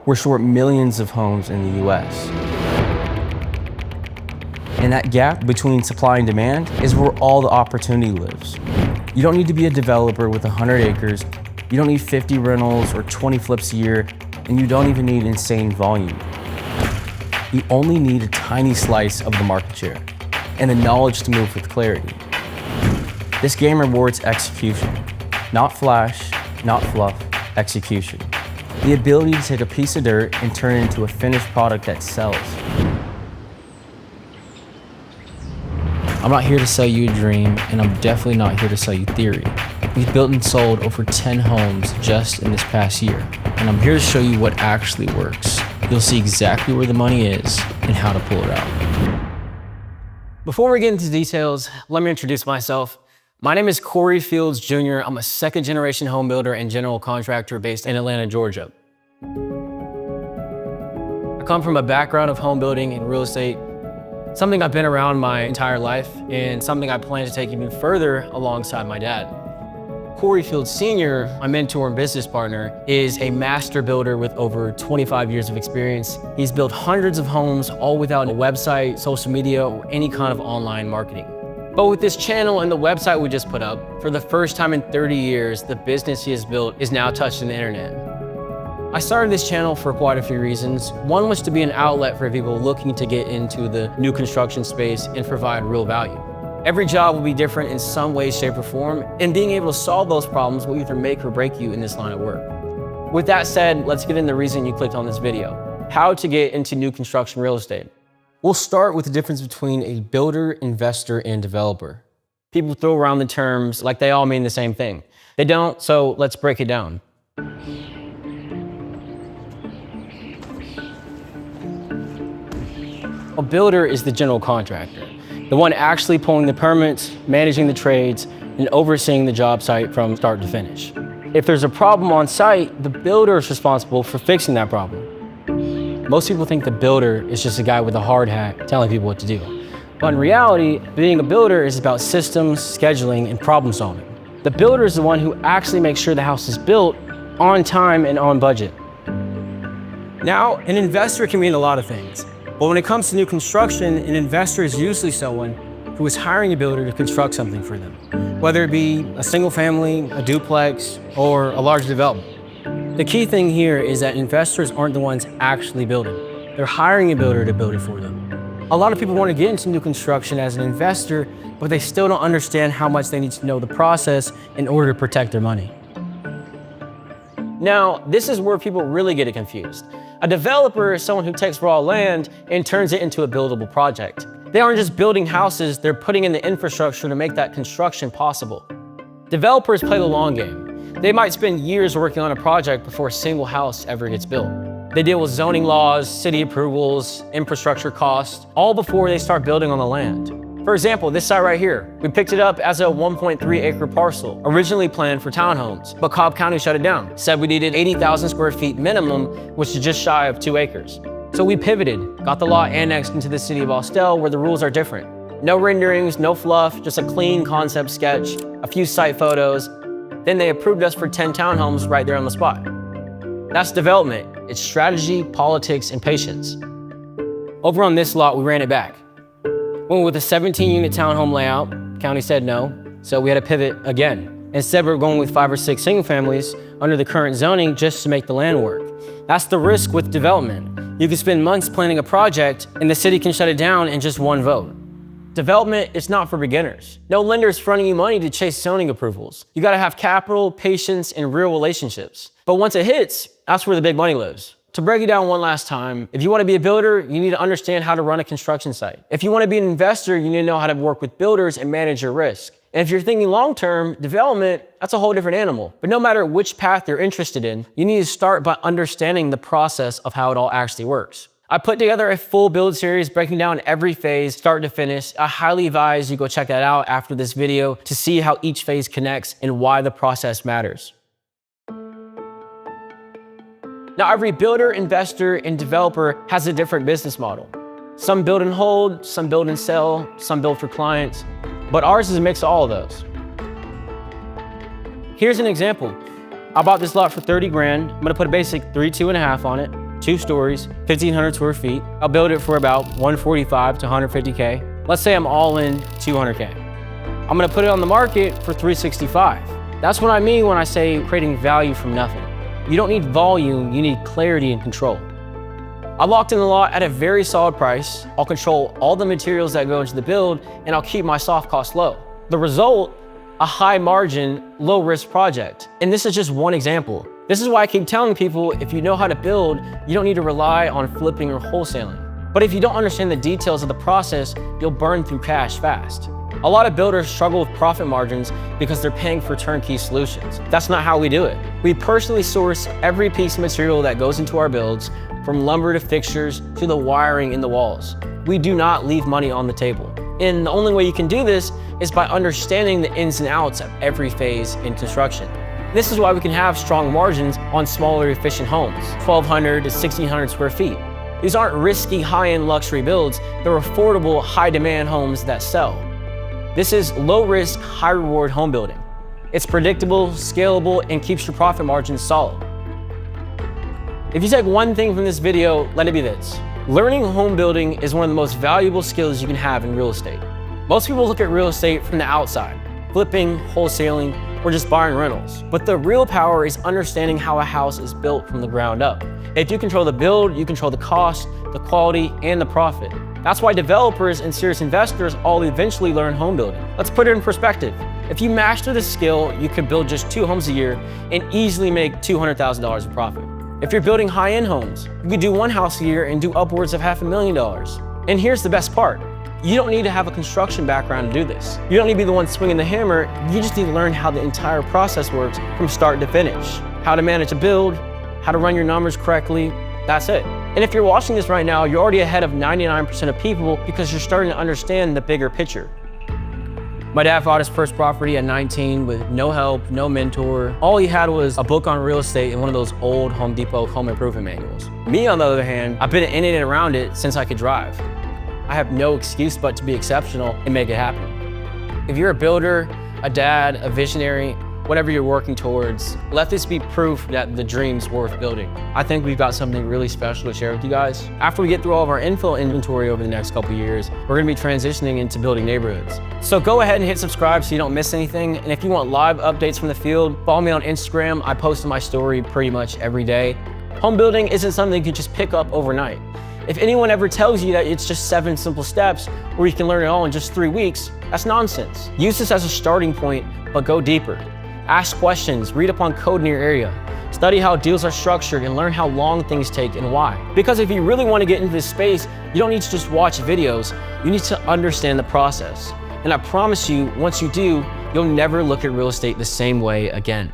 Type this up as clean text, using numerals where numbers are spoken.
We're short millions of homes in the US. And that gap between supply and demand is where all the opportunity lives. You don't need to be a developer with 100 acres, you don't need 50 rentals or 20 flips a year, and you don't even need insane volume. You only need a tiny slice of the market share and the knowledge to move with clarity. This game rewards execution, not flash, not fluff, execution. The ability to take a piece of dirt and turn it into a finished product that sells. I'm not here to sell you a dream, and I'm definitely not here to sell you theory. We've built and sold over 10 homes just in this past year, and I'm here to show you what actually works. You'll see exactly where the money is and how to pull it out. Before we get into details, let me introduce myself. My name is Corey Fields Jr. I'm a second-generation home builder and general contractor based in Atlanta, Georgia. I come from a background of home building and real estate, something I've been around my entire life and something I plan to take even further alongside my dad. Corey Fields Sr., my mentor and business partner, is a master builder with over 25 years of experience. He's built hundreds of homes, all without a website, social media, or any kind of online marketing. But with this channel and the website we just put up, for the first time in 30 years, the business he has built is now touching the internet. I started this channel for quite a few reasons. One was to be an outlet for people looking to get into the new construction space and provide real value. Every job will be different in some way, shape, or form, and being able to solve those problems will either make or break you in this line of work. With that said, let's get into the reason you clicked on this video: how to get into new construction real estate. We'll start with the difference between a builder, investor, and developer. People throw around the terms like they all mean the same thing. They don't, so let's break it down. A builder is the general contractor, the one actually pulling the permits, managing the trades, and overseeing the job site from start to finish. If there's a problem on site, the builder is responsible for fixing that problem. Most people think the builder is just a guy with a hard hat telling people what to do. But in reality, being a builder is about systems, scheduling, and problem solving. The builder is the one who actually makes sure the house is built on time and on budget. Now, an investor can mean a lot of things. But when it comes to new construction, an investor is usually someone who is hiring a builder to construct something for them, whether it be a single family, a duplex, or a large development. The key thing here is that investors aren't the ones actually building. They're hiring a builder to build it for them. A lot of people want to get into new construction as an investor, but they still don't understand how much they need to know the process in order to protect their money. Now, this is where people really get it confused. A developer is someone who takes raw land and turns it into a buildable project. They aren't just building houses, they're putting in the infrastructure to make that construction possible. Developers play the long game. They might spend years working on a project before a single house ever gets built. They deal with zoning laws, city approvals, infrastructure costs, all before they start building on the land. For example, this site right here, we picked it up as a 1.3 acre parcel, originally planned for townhomes, but Cobb County shut it down, said we needed 80,000 square feet minimum, which is just shy of 2 acres. So we pivoted, got the lot annexed into the city of Austell where the rules are different. No renderings, no fluff, just a clean concept sketch, a few site photos. Then they approved us for 10 townhomes right there on the spot. That's development. It's strategy, politics, and patience. Over on this lot, we ran it back. Went with a 17-unit townhome layout. County said no, so we had to pivot again. Instead, we're going with 5 or 6 single families under the current zoning just to make the land work. That's the risk with development. You can spend months planning a project and the city can shut it down in just one vote. Development is not for beginners. No lender is fronting you money to chase zoning approvals. You gotta have capital, patience, and real relationships. But once it hits, that's where the big money lives. To break it down one last time, if you want to be a builder, you need to understand how to run a construction site. If you want to be an investor, you need to know how to work with builders and manage your risk. And if you're thinking long-term, development, that's a whole different animal. But no matter which path you're interested in, you need to start by understanding the process of how it all actually works. I put together a full build series breaking down every phase, start to finish. I highly advise you go check that out after this video to see how each phase connects and why the process matters. Now, every builder, investor, and developer has a different business model. Some build and hold, some build and sell, some build for clients, but ours is a mix of all of those. Here's an example. I bought this lot for 30 grand. I'm gonna put a basic 3.5 on it. 2 stories, 1,500 square feet. I'll build it for about 145 to 150K. Let's say I'm all in 200K. I'm gonna put it on the market for 365. That's what I mean when I say creating value from nothing. You don't need volume, you need clarity and control. I locked in the lot at a very solid price. I'll control all the materials that go into the build, and I'll keep my soft costs low. The result, a high margin, low risk project. And this is just one example. This is why I keep telling people, if you know how to build, you don't need to rely on flipping or wholesaling. But if you don't understand the details of the process, you'll burn through cash fast. A lot of builders struggle with profit margins because they're paying for turnkey solutions. That's not how we do it. We personally source every piece of material that goes into our builds, from lumber to fixtures to the wiring in the walls. We do not leave money on the table. And the only way you can do this is by understanding the ins and outs of every phase in construction. This is why we can have strong margins on smaller, efficient homes, 1,200 to 1,600 square feet. These aren't risky, high-end luxury builds. They're affordable, high-demand homes that sell. This is low-risk, high-reward home building. It's predictable, scalable, and keeps your profit margins solid. If you take one thing from this video, let it be this. Learning home building is one of the most valuable skills you can have in real estate. Most people look at real estate from the outside, flipping, wholesaling, or just buying rentals. But the real power is understanding how a house is built from the ground up. If you control the build, you control the cost, the quality, and the profit. That's why developers and serious investors all eventually learn home building. Let's put it in perspective. If you master this skill, you could build just 2 homes a year and easily make $200,000 in profit. If you're building high-end homes, you could do 1 house a year and do upwards of $500,000. And here's the best part. You don't need to have a construction background to do this. You don't need to be the one swinging the hammer. You just need to learn how the entire process works from start to finish. How to manage a build, how to run your numbers correctly, that's it. And if you're watching this right now, you're already ahead of 99% of people because you're starting to understand the bigger picture. My dad bought his first property at 19 with no help, no mentor. All he had was a book on real estate and one of those old Home Depot home improvement manuals. Me, on the other hand, I've been in it and around it since I could drive. I have no excuse but to be exceptional and make it happen. If you're a builder, a dad, a visionary, whatever you're working towards, let this be proof that the dream's worth building. I think we've got something really special to share with you guys. After we get through all of our infill inventory over the next couple years, we're gonna be transitioning into building neighborhoods. So go ahead and hit subscribe so you don't miss anything. And if you want live updates from the field, follow me on Instagram. I post my story pretty much every day. Home building isn't something you can just pick up overnight. If anyone ever tells you that it's just 7 simple steps where you can learn it all in just 3 weeks, that's nonsense. Use this as a starting point, but go deeper. Ask questions, read up on code in your area, study how deals are structured, and learn how long things take and why. Because if you really want to get into this space, you don't need to just watch videos, you need to understand the process. And I promise you, once you do, you'll never look at real estate the same way again.